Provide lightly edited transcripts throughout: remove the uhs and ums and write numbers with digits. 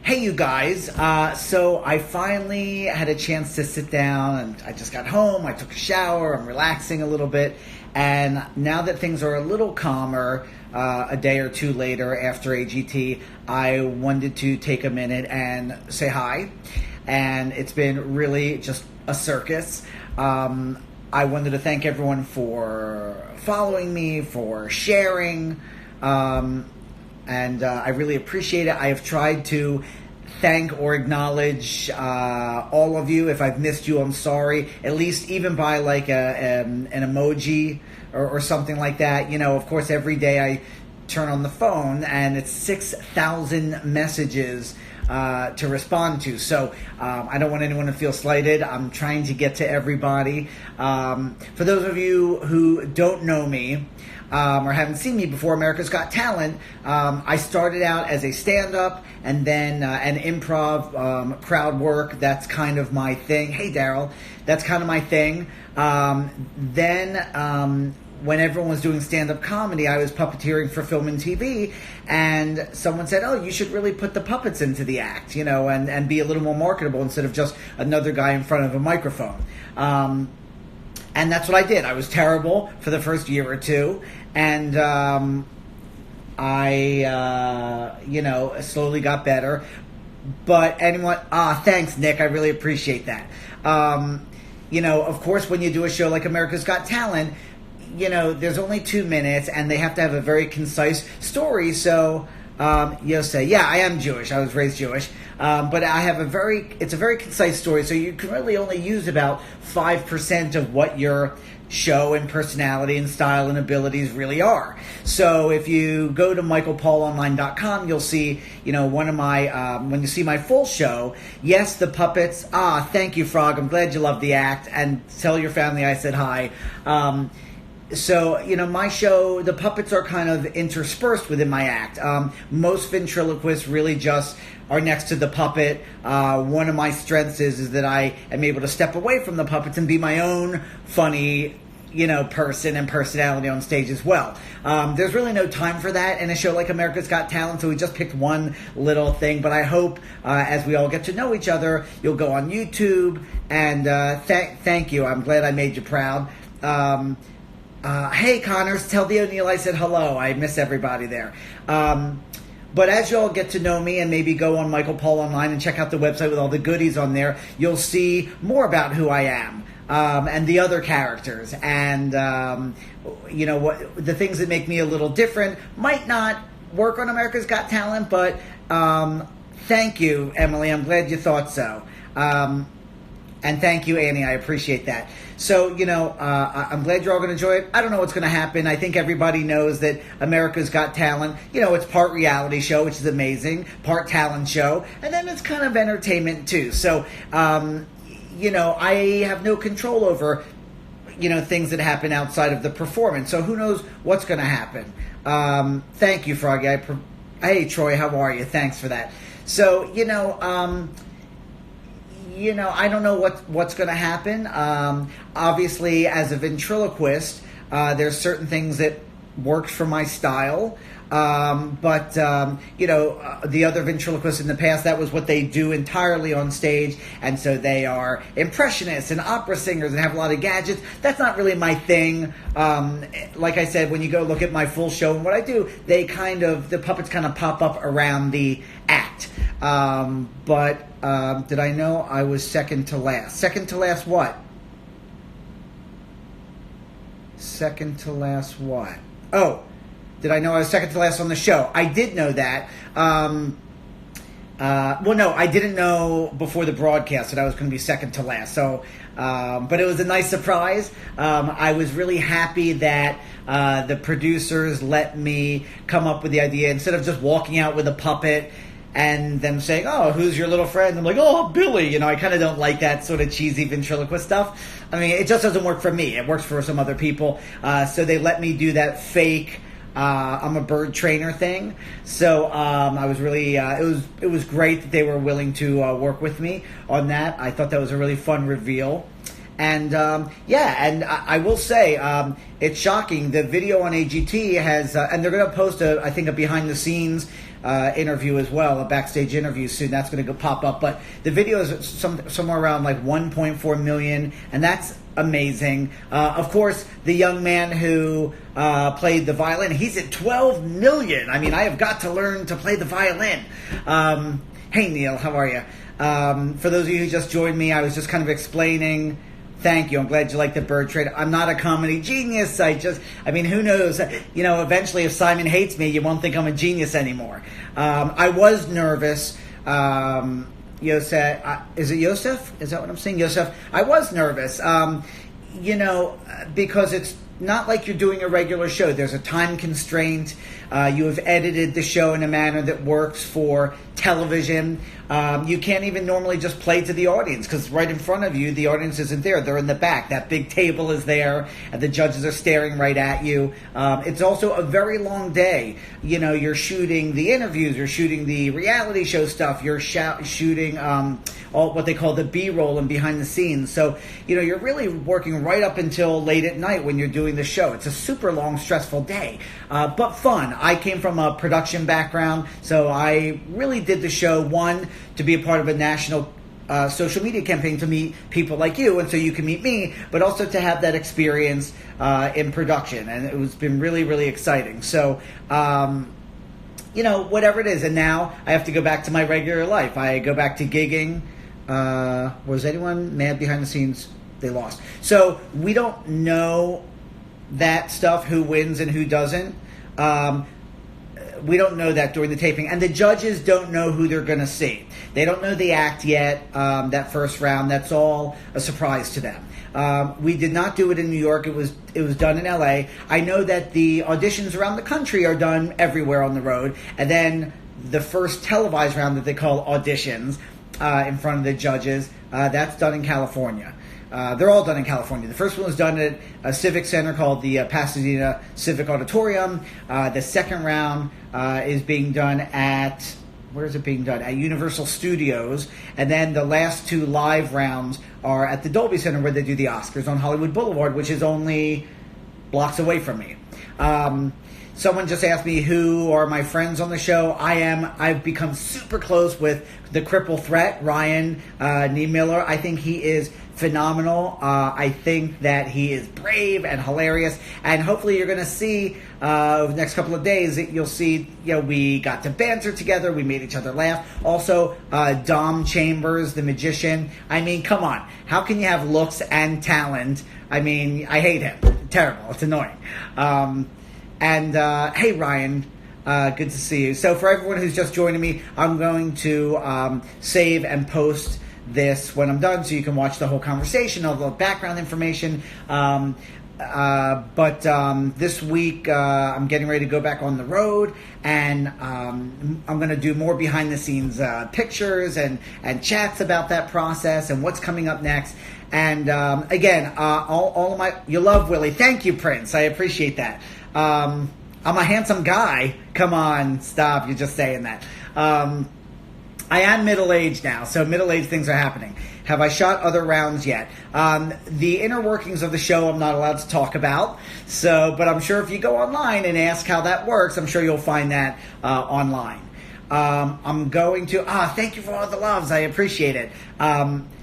Hey you guys, so I finally had a chance to sit down and I just got home, I took a shower, I'm relaxing a little bit, and now that things are a little calmer, a day or two later after AGT, I wanted to take a minute and say hi, and it's been really just a circus. I wanted to thank everyone for following me, for sharing, and I really appreciate it. I have tried to thank or acknowledge all of you. If I've missed you, I'm sorry. At least even by like an emoji or something like that. You know, of course, every day I turn on the phone and it's 6,000 messages to respond to. So I don't want anyone to feel slighted. I'm trying to get to everybody. For those of you who don't know me, or haven't seen me before, America's Got Talent, I started out as a stand-up and then an improv, crowd work. That's kind of my thing. Hey, Daryl. That's kind of my thing. Then when everyone was doing stand-up comedy, I was puppeteering for film and TV, and someone said, oh, you should really put the puppets into the act, you know, and be a little more marketable instead of just another guy in front of a microphone. And that's what I did. I was terrible for the first year or two, and I slowly got better. But anyone, thanks, Nick. I really appreciate that. Of course, when you do a show like America's Got Talent, you know, there's only 2 minutes, and they have to have a very concise story. So you'll say, yeah, I am Jewish. I was raised Jewish. But I have it's a very concise story, so you can really only use about 5% of what your show and personality and style and abilities really are. So if you go to michaelpaulonline.com, you'll see, you know, one of my, when you see my full show, yes, the puppets, thank you, Frog, I'm glad you love the act, and tell your family I said hi. So, you know, my show, the puppets are kind of interspersed within my act. Most ventriloquists really just are next to the puppet. One of my strengths is that I am able to step away from the puppets and be my own funny, you know, person and personality on stage as well. There's really no time for that in a show like America's Got Talent, so we just picked one little thing. But I hope as we all get to know each other, you'll go on YouTube, and thank you. I'm glad I made you proud. Hey, Connors, tell the O'Neill I said hello. I miss everybody there. But as you all get to know me and maybe go on Michael Paul Online and check out the website with all the goodies on there, you'll see more about who I am and the other characters. And, you know, what the things that make me a little different might not work on America's Got Talent, but thank you, Emily. I'm glad you thought so. And thank you, Annie. I appreciate that. So, you know, I'm glad you're all going to enjoy it. I don't know what's going to happen. I think everybody knows that America's Got Talent, you know, it's part reality show, which is amazing, part talent show, and then it's kind of entertainment too. So, you know, I have no control over, you know, things that happen outside of the performance. So who knows what's going to happen. Thank you, Froggy. Hey, Troy, how are you? Thanks for that. So, you know, I don't know what's going to happen. Obviously, as a ventriloquist, there's certain things that worked for my style. But the other ventriloquists in the past, that was what they do entirely on stage. And so they are impressionists and opera singers and have a lot of gadgets. That's not really my thing. Like I said, when you go look at my full show and what I do, the puppets kind of pop up around the act. But did I know I was second to last? Second to last what? Second to last what? Oh, did I know I was second to last on the show? I did know that. Well, no, I didn't know before the broadcast that I was going to be second to last. So, but it was a nice surprise. I was really happy that the producers let me come up with the idea instead of just walking out with a puppet and them saying, oh, who's your little friend? I'm like, oh, Billy. You know, I kind of don't like that sort of cheesy ventriloquist stuff. I mean, it just doesn't work for me. It works for some other people. So they let me do that fake I'm a bird trainer thing. So I was really, it was great that they were willing to work with me on that. I thought that was a really fun reveal. And and I will say, it's shocking. The video on AGT has, and they're going to post I think a behind the scenes interview as well, a backstage interview soon. That's going to go pop up. But the video is somewhere around like 1.4 million, and that's amazing. Of course, the young man who played the violin, he's at 12 million. I mean, I have got to learn to play the violin. Hey, Neil, how are you? For those of you who just joined me, I was just kind of explaining. Thank you. I'm glad you like the bird trade. I'm not a comedy genius. I mean, who knows? You know, eventually if Simon hates me, you won't think I'm a genius anymore. I was nervous. Yosef, is it Yosef? Is that what I'm saying? Yosef. I was nervous, you know, because it's not like you're doing a regular show. There's a time constraint. You have edited the show in a manner that works for television. You can't even normally just play to the audience because right in front of you, the audience isn't there. They're in the back. That big table is there, and the judges are staring right at you. It's also a very long day. You know, you're shooting the interviews, you're shooting the reality show stuff, you're shooting all what they call the B-roll and behind the scenes. So, you know, you're really working right up until late at night when you're doing the show. It's a super long, stressful day, but fun. I came from a production background, so I really did the show, one, to be a part of a national social media campaign to meet people like you, and so you can meet me, but also to have that experience in production, and it was been really, really exciting. So, you know, whatever it is, and now I have to go back to my regular life. I go back to gigging. Was anyone mad behind the scenes? They lost. So we don't know that stuff, who wins and who doesn't. We don't know that during the taping, and the judges don't know who they're going to see. They don't know the act yet, that first round. That's all a surprise to them. We did not do it in New York. It was done in LA. I know that the auditions around the country are done everywhere on the road, and then the first televised round that they call auditions in front of the judges, that's done in California. They're all done in California. The first one was done at a civic center called the Pasadena Civic Auditorium. The second round is being done at, where is it being done? At Universal Studios. And then the last two live rounds are at the Dolby Center where they do the Oscars on Hollywood Boulevard, which is only blocks away from me. Someone just asked me who are my friends on the show. I've become super close with the Cripple Threat, Ryan Niemiller. I think he is phenomenal. I think that he is brave and hilarious, and hopefully you're going to see over the next couple of days that you'll see, you know, we got to banter together, we made each other laugh. Also, Dom Chambers, the magician. I mean, come on. How can you have looks and talent? I mean, I hate him. Terrible. It's annoying. And hey, Ryan, good to see you. So for everyone who's just joining me, I'm going to save and post this when I'm done so you can watch the whole conversation, all the background information. But this week I'm getting ready to go back on the road, and I'm going to do more behind the scenes pictures and chats about that process and what's coming up next. And again, all of my, you love Willie. Thank you, Prince. I appreciate that. I'm a handsome guy. Come on, stop. You're just saying that. I am middle-aged now, so middle-aged things are happening. Have I shot other rounds yet? The inner workings of the show I'm not allowed to talk about, but I'm sure if you go online and ask how that works, I'm sure you'll find that online. I'm going to, thank you for all the loves. I appreciate it.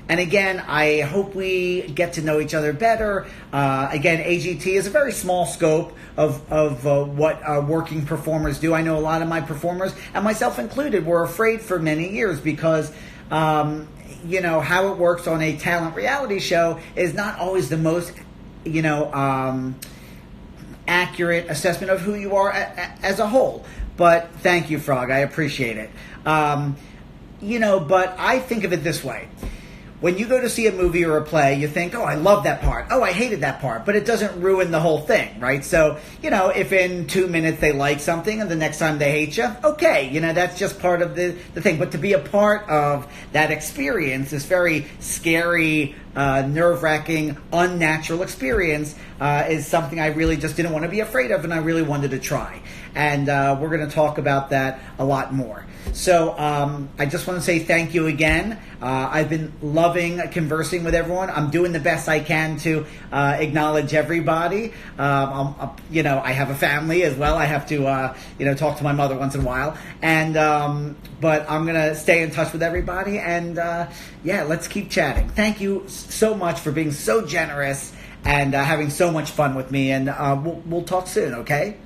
And again, I hope we get to know each other better. Again, AGT is a very small scope of what working performers do. I know a lot of my performers, and myself included, were afraid for many years because, you know, how it works on a talent reality show is not always the most, you know, accurate assessment of who you are as a whole. But thank you, Frog. I appreciate it. You know, but I think of it this way. When you go to see a movie or a play, you think, oh, I love that part. Oh, I hated that part. But it doesn't ruin the whole thing, right? So, you know, if in 2 minutes they like something and the next time they hate you, okay. You know, that's just part of the thing. But to be a part of that experience, this very scary, nerve-wracking, unnatural experience, is something I really just didn't want to be afraid of, and I really wanted to try. And we're going to talk about that a lot more. So I just want to say thank you again. I've been loving conversing with everyone. I'm doing the best I can to acknowledge everybody. I have a family as well. I have to, talk to my mother once in a while. And but I'm gonna stay in touch with everybody. And let's keep chatting. Thank you so much for being so generous and having so much fun with me. And we'll talk soon. Okay.